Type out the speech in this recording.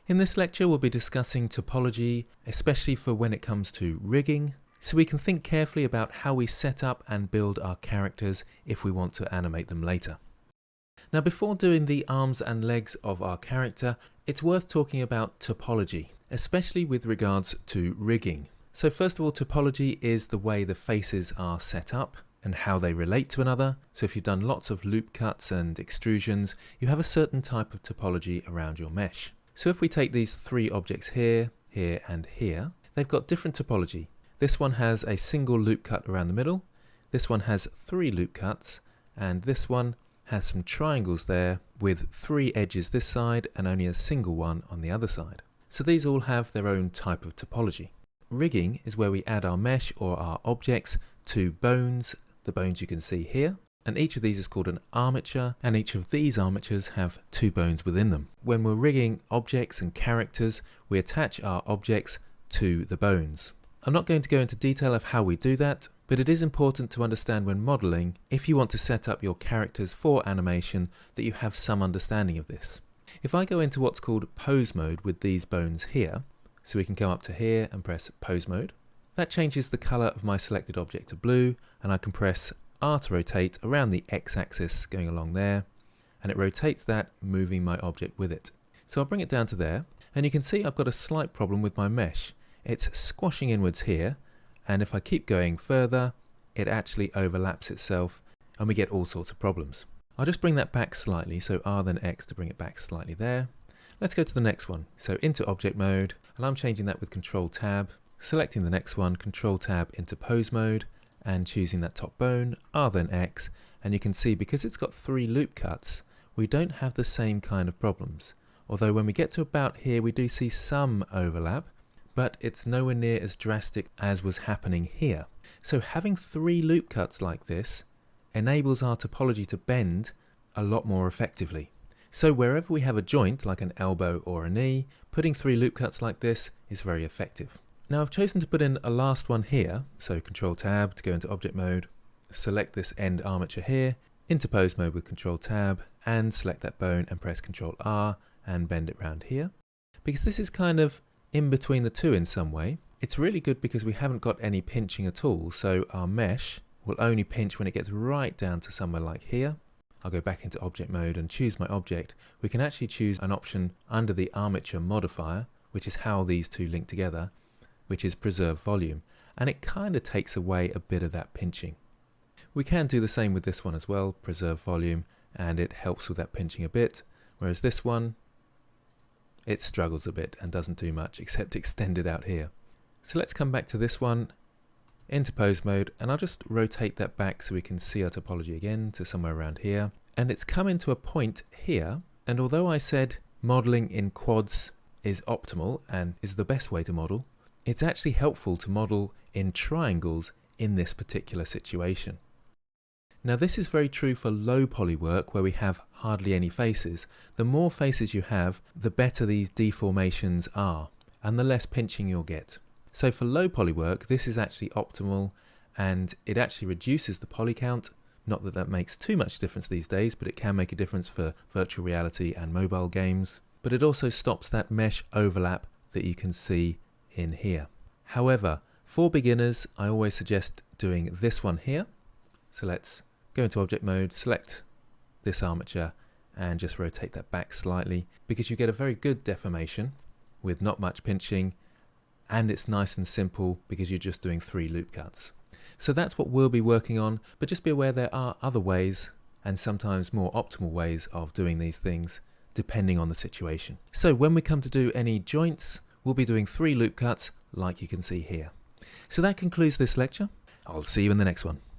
In this lecture we'll be discussing topology, especially for when it comes to rigging, so we can think carefully about how we set up and build our characters if we want to animate them later. Now before doing the arms and legs of our character, it's worth talking about topology, especially with regards to rigging. So first of all, topology is the way the faces are set up and how they relate to another. So if you've done lots of loop cuts and extrusions, you have a certain type of topology around your mesh. So if we take these three objects here, here and here, they've got different topology. This one has a single loop cut around the middle, this one has three loop cuts, and this one has some triangles there with three edges this side and only a single one on the other side. So these all have their own type of topology. Rigging is where we add our mesh or our objects to bones, the bones you can see here. And each of these is called an armature, and each of these armatures have two bones within them. When we're rigging objects and characters, we attach our objects to the bones. I'm not going to go into detail of how we do that, but it is important to understand when modeling, if you want to set up your characters for animation, that you have some understanding of this. If I go into what's called pose mode with these bones here, so we can come up to here and press pose mode, that changes the color of my selected object to blue, and I can press R to rotate around the x-axis going along there, and it rotates that, moving my object with it. So I'll bring it down to there, and you can see I've got a slight problem with my mesh. It's squashing inwards here, and if I keep going further, it actually overlaps itself, and we get all sorts of problems. I'll just bring that back slightly, so R then X to bring it back slightly there. Let's go to the next one. So into object mode, and I'm changing that with Control Tab, selecting the next one, Control Tab into pose mode, and choosing that top bone, R then X, and you can see because it's got three loop cuts, we don't have the same kind of problems. Although when we get to about here, we do see some overlap, but it's nowhere near as drastic as was happening here. So having three loop cuts like this enables our topology to bend a lot more effectively. So wherever we have a joint, like an elbow or a knee, putting three loop cuts like this is very effective. Now I've chosen to put in a last one here, so Control Tab to go into object mode, select this end armature here, into pose mode with Control Tab, and select that bone and press Control R and bend it round here. Because this is kind of in between the two in some way, it's really good because we haven't got any pinching at all, so our mesh will only pinch when it gets right down to somewhere like here. I'll go back into object mode and choose my object. We can actually choose an option under the armature modifier, which is how these two link together, which is preserve volume, and it kind of takes away a bit of that pinching. We can do the same with this one as well, preserve volume, and it helps with that pinching a bit, whereas this one, it struggles a bit and doesn't do much except extend it out here. So let's come back to this one, into pose mode, and I'll just rotate that back so we can see our topology again to somewhere around here. And it's come into a point here, and although I said modeling in quads is optimal and is the best way to model, it's actually helpful to model in triangles in this particular situation. Now this is very true for low poly work where we have hardly any faces. The more faces you have, the better these deformations are, and the less pinching you'll get. So for low poly work, this is actually optimal, and it actually reduces the poly count. Not that that makes too much difference these days, but it can make a difference for virtual reality and mobile games. But it also stops that mesh overlap that you can see in here. However, for beginners, I always suggest doing this one here. So let's go into object mode, select this armature, and just rotate that back slightly, because you get a very good deformation with not much pinching, and it's nice and simple because you're just doing three loop cuts. So that's what we'll be working on, but just be aware there are other ways, and sometimes more optimal ways of doing these things, depending on the situation. So when we come to do any joints, we'll be doing three loop cuts like you can see here. So that concludes this lecture. I'll see you in the next one.